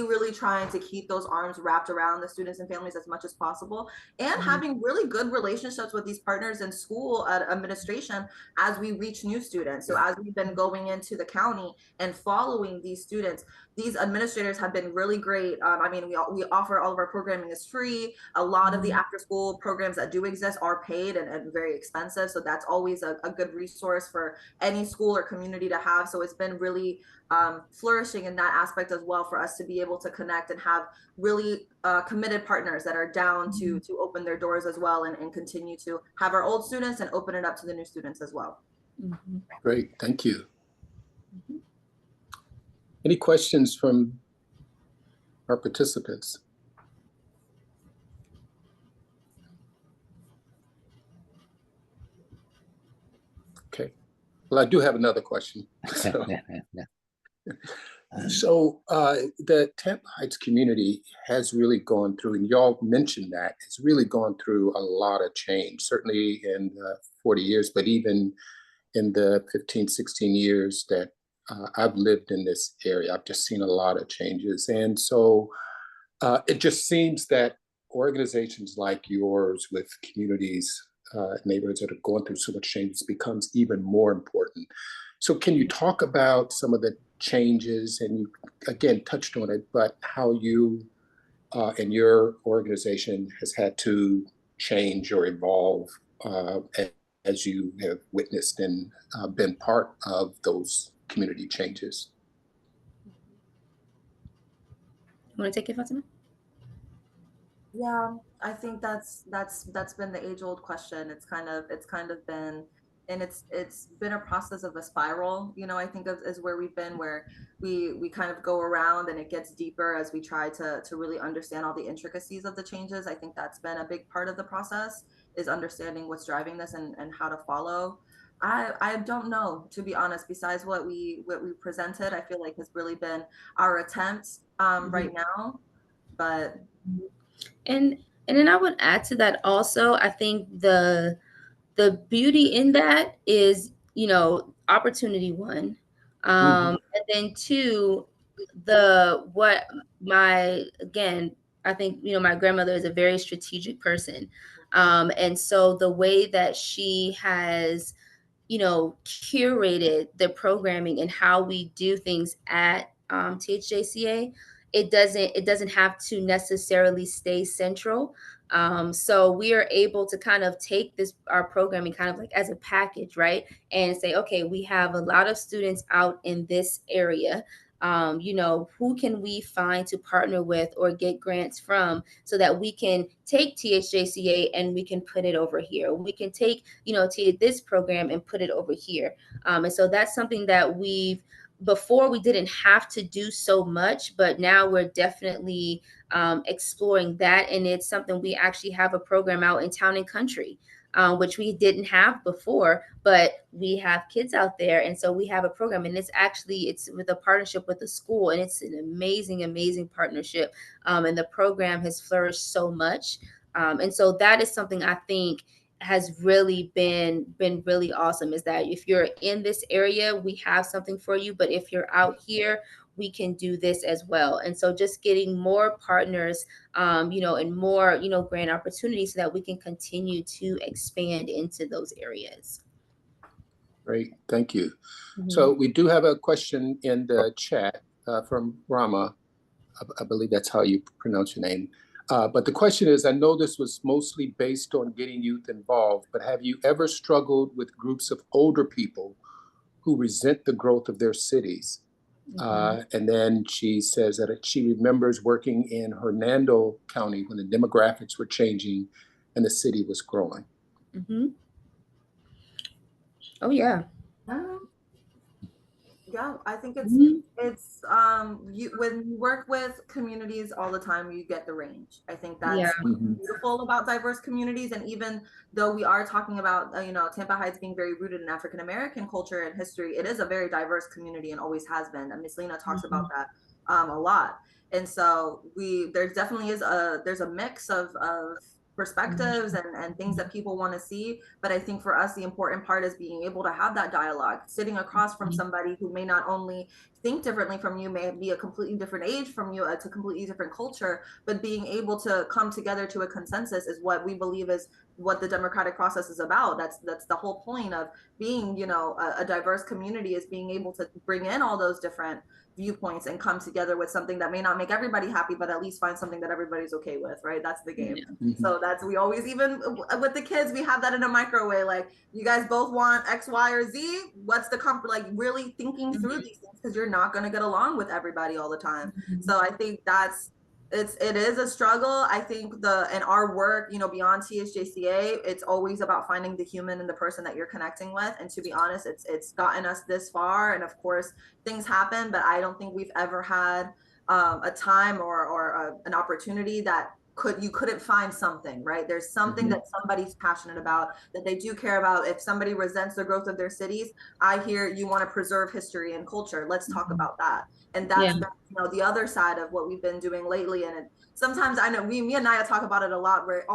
really trying to keep those arms wrapped around the students and families as much as possible, and having really good relationships with these partners in school administration as we reach new students. So as we've been going into the county and following these students, these administrators have been really great. I mean, we offer all of our programming is free. A lot of the after school programs that do exist are paid and very expensive. So that's always a good resource for any school or community to have. So it's been really flourishing in that aspect as well, for us to be able to connect and have really committed partners that are down to open their doors as well, and continue to have our old students and open it up to the new students as well. Great, thank you. Any questions from our participants? Okay, well, I do have another question. So the Tampa Heights community has really gone through, and y'all mentioned that, it's really gone through a lot of change, certainly in 40 years, but even in the 15, 16 years that I've lived in this area, I've just seen a lot of changes. And so it just seems that organizations like yours with communities, neighborhoods that are going through so much change becomes even more important. So can you talk about some of the changes, and you again touched on it, but how you and your organization has had to change or evolve as you have witnessed and been part of those community changes? You want to take it, Fatima? Yeah, I think that's been the age-old question. It's kind of been it's been a process of a spiral, you know, I think of is where we've been, where we kind of go around and it gets deeper as we try to really understand all the intricacies of the changes. I think that's been a big part of the process, is understanding what's driving this and how to follow. I don't know, to be honest, besides what we presented, I feel like has really been our attempt right now. But And then I would add to that also, I think the beauty in that is, you know, opportunity one. And then two, the what my again, I think, you know, my grandmother is a very strategic person. And so the way that she has, you know, curated the programming and how we do things at THJCA, it doesn't have to necessarily stay central. So we are able to kind of take this our programming kind of like as a package, right? And say, okay, we have a lot of students out in this area. You know, who can we find to partner with or get grants from so that we can take THJCA and we can put it over here. We can take, you know, this program and put it over here. And so that's something that before we didn't have to do so much, but now we're definitely exploring that. And it's something we actually have a program out in Town and Country, which we didn't have before, but we have kids out there. And so we have a program, and it's with a partnership with the school, and it's an amazing partnership. And the program has flourished so much. And so that is something I think has really been really awesome, is that if you're in this area, we have something for you, but if you're out here, we can do this as well. And so just getting more partners, you know, and more, you know, grant opportunities so that we can continue to expand into those areas. Great, thank you. So we do have a question in the chat from Rama. I believe that's how you pronounce your name. But the question is, I know this was mostly based on getting youth involved, but have you ever struggled with groups of older people who resent the growth of their cities? And then she says that she remembers working in Hernando County when the demographics were changing and the city was growing. Oh, yeah. Yeah, I think it's when you work with communities all the time, you get the range. I think that's beautiful about diverse communities. And even though we are talking about you know, Tampa Heights being very rooted in African American culture and history, it is a very diverse community and always has been. And Miss Lena talks about that a lot. And so there definitely is there's a mix of perspectives and things that people want to see. But I think for us, the important part is being able to have that dialogue, sitting across from somebody who may not only think differently from you, may be a completely different age from you, it's a completely different culture, but being able to come together to a consensus is what we believe is what the democratic process is about. That's the whole point of being, you know, a diverse community, is being able to bring in all those different viewpoints and come together with something that may not make everybody happy, but at least find something that everybody's okay with, right? That's the game. So we always, even with the kids, we have that in a micro way, like, you guys both want X, Y, or Z, what's the like really thinking through these things, because you're not going to get along with everybody all the time. So I think it is a struggle. I think in our work, you know, beyond THJCA, it's always about finding the human and the person that you're connecting with. And to be honest, it's gotten us this far. And of course, things happen, but I don't think we've ever had a time or an opportunity that you couldn't find something, right? There's something that somebody's passionate about, that they do care about. If somebody resents the growth of their cities, I hear you want to preserve history and culture. Let's talk about that. And that's been, you know, the other side of what we've been doing lately. And sometimes I know me and Naya talk about it a lot, where it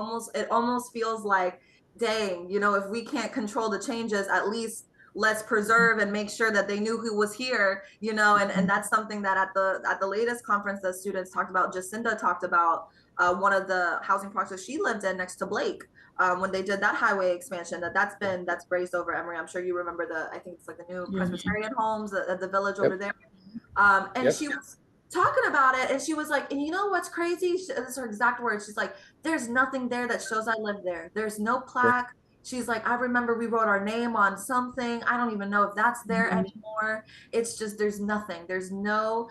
almost feels like, dang, you know, if we can't control the changes, at least let's preserve and make sure that they knew who was here, you know. And that's something that at the latest conference that students talked about, Jacinda talked about one of the housing projects she lived in next to Blake, when they did that highway expansion, that's grazed over Emory. I'm sure you remember I think it's like the new Presbyterian homes at the village over there. And she was talking about it, and she was like, and you know what's crazy? That's her exact words. She's like, there's nothing there that shows I live there. There's no plaque. She's like, I remember we wrote our name on something. I don't even know if that's there anymore. It's just there's nothing. There's no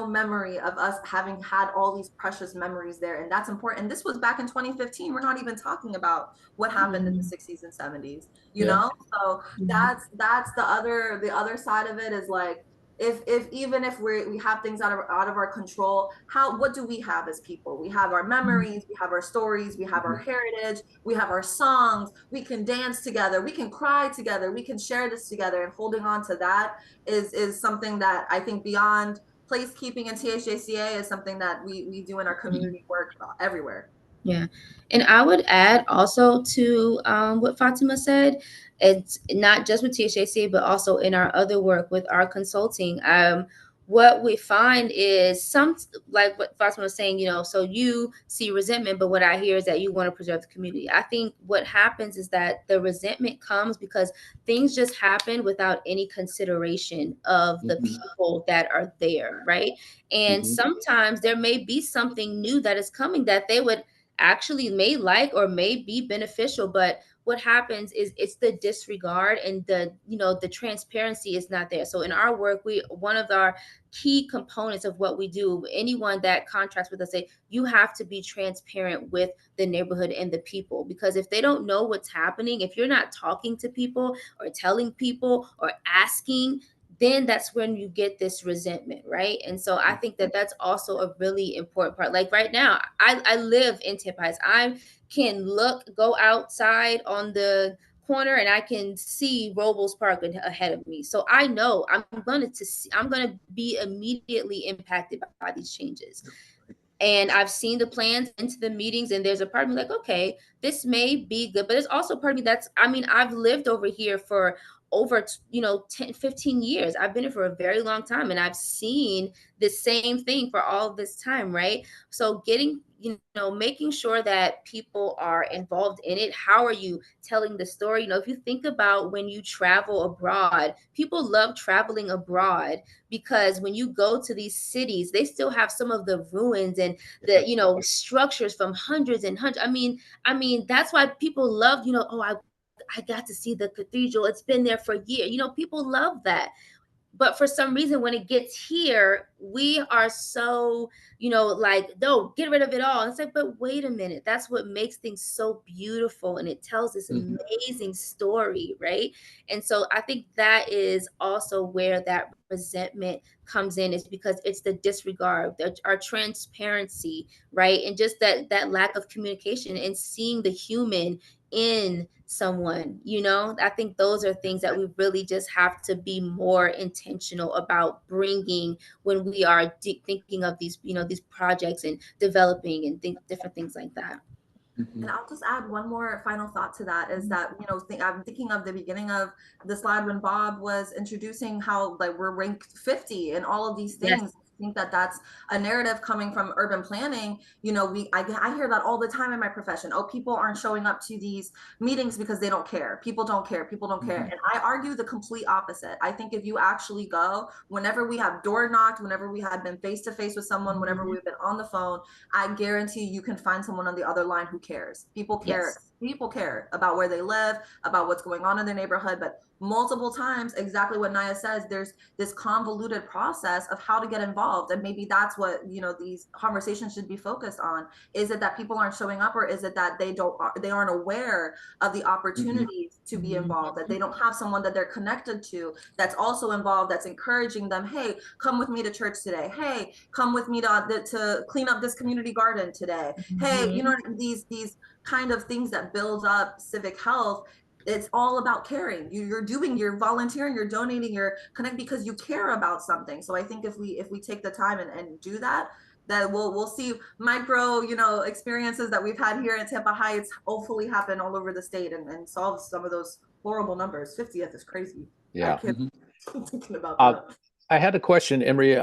memory of us having had all these precious memories there. And that's important. And this was back in 2015. We're not even talking about what happened in the 60s and 70s, you Yeah. know? So that's the other side of it is like, if even if we have things out of our control, what do we have as people? We have our memories, we have our stories, we have our heritage, we have our songs, we can dance together, we can cry together, we can share this together, and holding on to that is something that I think beyond placekeeping and THJCA is something that we do in our community work everywhere. Yeah. And I would add also to what Fatima said, it's not just with THAC, but also in our other work with our consulting. What we find is like what Fatima was saying, so you see resentment, but what I hear is that you want to preserve the community. I think what happens is that the resentment comes because things just happen without any consideration of the people that are there, right? And sometimes there may be something new that is coming that they would actually may like or may be beneficial, but what happens is it's the disregard and the transparency is not there. So in our work, one of our key components of what we do, anyone that contracts with us, say you have to be transparent with the neighborhood and the people, because if they don't know what's happening, if you're not talking to people or telling people or asking, then that's when you get this resentment, right? And so I think that that's also a really important part. Like right now, I live in Tampa Heights. I can go outside on the corner and I can see Robles Park ahead of me. So I know I'm going to be immediately impacted by these changes. And I've seen the plans into the meetings, and there's a part of me like, okay, this may be good, but there's also a part of me I've lived over here for over 10 15 years. I've been here for a very long time, and I've seen the same thing for all this time, right? So making sure that people are involved in it. How are you telling the story? If you think about when you travel abroad, people love traveling abroad because when you go to these cities, they still have some of the ruins and the structures from hundreds and hundreds. I mean that's why people love, I got to see the cathedral. It's been there for years. People love that. But for some reason, when it gets here, we are so, like, no, get rid of it all. And it's like, but wait a minute. That's what makes things so beautiful. And it tells this amazing story, right? And so I think that is also where that resentment comes in, is because it's the disregard, our transparency, right? And just that lack of communication and seeing the human in someone. I think those are things that we really just have to be more intentional about bringing when we are thinking of these projects and developing and different things like that. And I'll just add one more final thought to that is that, I'm thinking of the beginning of the slide when Bob was introducing how like we're ranked 50 and all of these things. Yes. I think that that's a narrative coming from urban planning. I hear that all the time in my profession. Oh, people aren't showing up to these meetings because they don't care. People don't care. People don't care. And I argue the complete opposite. I think if you actually go, whenever we have door knocked, whenever we have been face to face with someone, whenever we've been on the phone, I guarantee you can find someone on the other line who cares. People care. Yes. People care about where they live, about what's going on in their neighborhood, but multiple times, exactly what Naya says, there's this convoluted process of how to get involved. And maybe that's what, these conversations should be focused on. Is it that people aren't showing up, or is it that they aren't aware of the opportunities to be involved, that they don't have someone that they're connected to that's also involved, that's encouraging them, hey, come with me to church today. Hey, come with me to clean up this community garden today. Hey, these kind of things that build up civic health. It's all about caring. You're volunteering, you're donating, you're connecting because you care about something. So I think if we take the time and do that, that we'll see micro, experiences that we've had here in Tampa Heights hopefully happen all over the state and solve some of those horrible numbers. 50th is crazy. Yeah. I'm thinking about that. I had a question, Emery,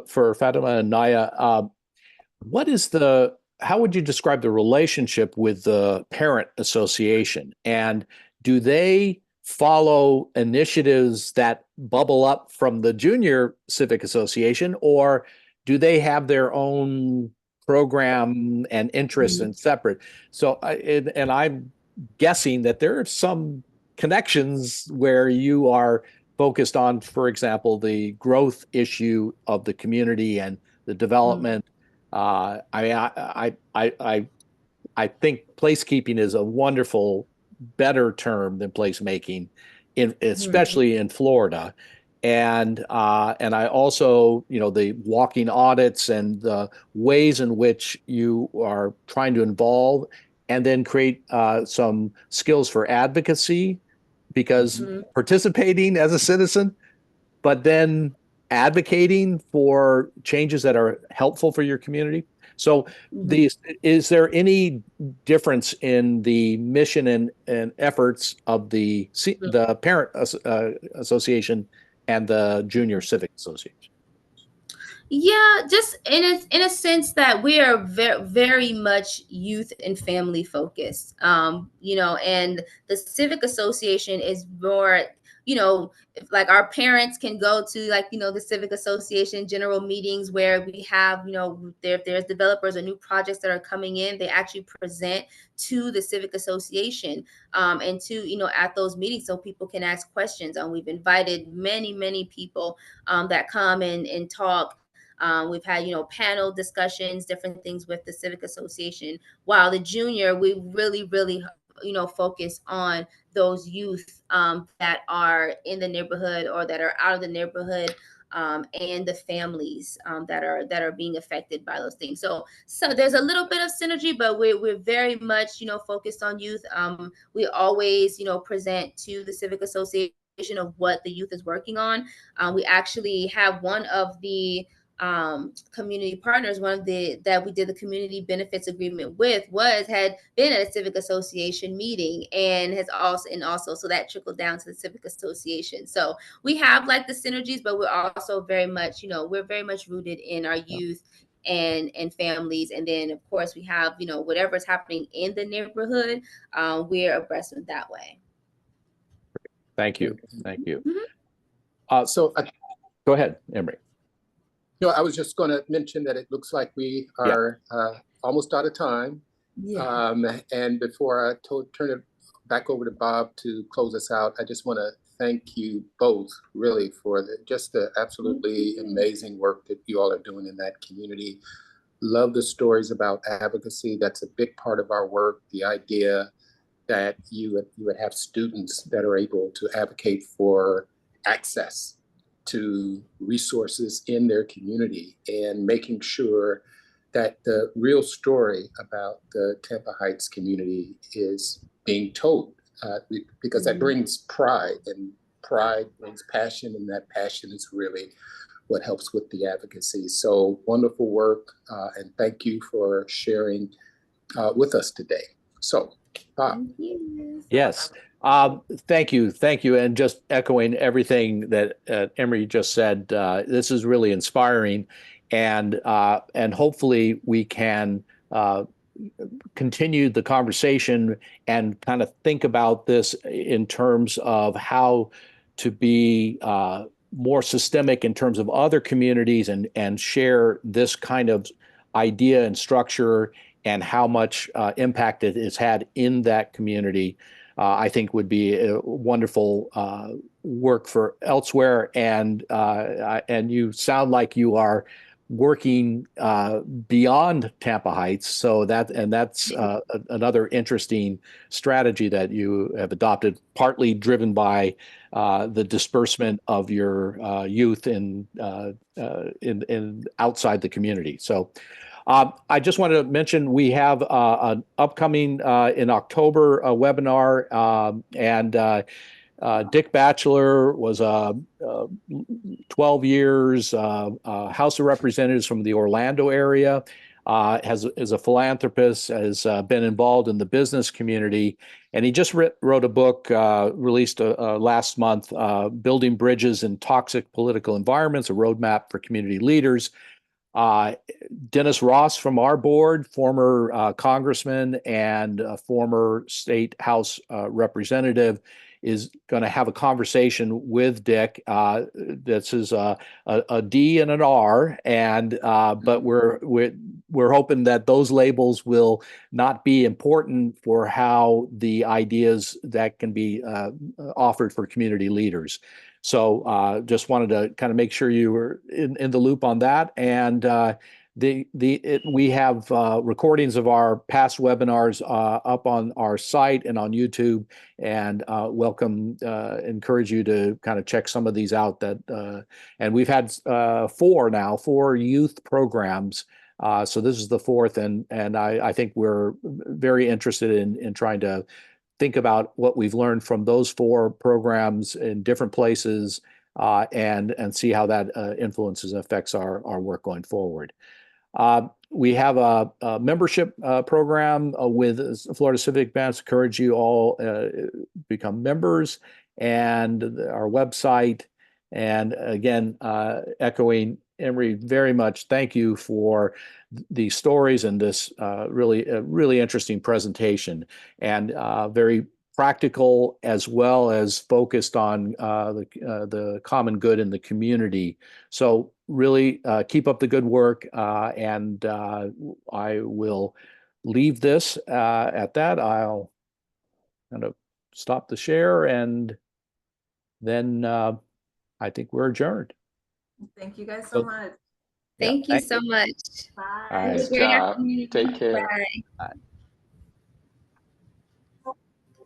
for Fatima and Naya. How would you describe the relationship with the parent association? And do they follow initiatives that bubble up from the junior civic association, or do they have their own program and interests and separate? So I'm guessing that there are some connections where you are focused on, for example, the growth issue of the community and the development. I think placekeeping is a wonderful, better term than placemaking, especially in Florida. And I also, the walking audits and the ways in which you are trying to involve and then create some skills for advocacy, because participating as a citizen, but then advocating for changes that are helpful for your community. So is there any difference in the mission and efforts of the parent association and the junior civic association? Yeah, just in a sense that we are very much youth and family focused. And the civic association is more, like our parents can go to, like, the civic association general meetings where we have, there's developers or new projects that are coming in, they actually present to the civic association, and to, at those meetings so people can ask questions. We've invited many people that come and talk. We've had, panel discussions, different things with the Civic Association. While the junior, we really, focus on those youth that are in the neighborhood or that are out of the neighborhood, and the families that are being affected by those things. So there's a little bit of synergy, but we're very much, focused on youth. We always, present to the Civic Association of what the youth is working on. We actually have one of the community partners, that we did the community benefits agreement with, had been at a civic association meeting and also so that trickled down to the civic association. So we have like the synergies, but we're also very much, we're very much rooted in our youth and families. And then of course we have, whatever's happening in the neighborhood, we're abreast of that way. Thank you. So go ahead, Emery. No, I was just going to mention that it looks like we are almost out of time. Yeah. And before I turn it back over to Bob to close us out, I just want to thank you both really for the absolutely amazing work that you all are doing in that community. Love the stories about advocacy. That's a big part of our work. The idea that you would have students that are able to advocate for access to resources in their community and making sure that the real story about the Tampa Heights community is being told, because that brings pride, and pride brings passion, and that passion is really what helps with the advocacy. So wonderful work, and thank you for sharing with us today. So, Bob. Yes. Thank you. And just echoing everything that Emery just said, this is really inspiring, and hopefully we can continue the conversation and kind of think about this in terms of how to be more systemic in terms of other communities and share this kind of idea and structure and how much impact it has had in that community. I think would be a wonderful work for elsewhere. And you sound like you are working beyond Tampa Heights. So that's another interesting strategy that you have adopted, partly driven by the disbursement of your youth in outside the community. So. I just wanted to mention we have an upcoming in October webinar, and Dick Batchelor was 12 years House of Representatives from the Orlando area, is a philanthropist, has been involved in the business community, and he just wrote a book released last month, Building Bridges in Toxic Political Environments, a Roadmap for Community Leaders. Dennis Ross from our board, former congressman and former state house representative, is going to have a conversation with Dick. This is a D and an R, and but we're hoping that those labels will not be important for how the ideas that can be offered for community leaders. So just wanted to kind of make sure you were in the loop on that. And we have recordings of our past webinars up on our site and on YouTube, and encourage you to kind of check some of these out. And we've had four youth programs. So this is the fourth, and I think we're very interested in trying to think about what we've learned from those four programs in different places, and see how that influences and affects our work going forward. We have a membership program with Florida Civic Advance. Encourage you all become members, and our website. And again, echoing Emery very much, thank you for the stories and this really interesting presentation, and very practical as well as focused on the common good in the community. So really keep up the good work, and I will leave this at that. I'll kind of stop the share, and then I think we're adjourned. Thank you guys so much. Thank you so much. Bye. All right. Nice Great job. afternoon. Take care. Bye.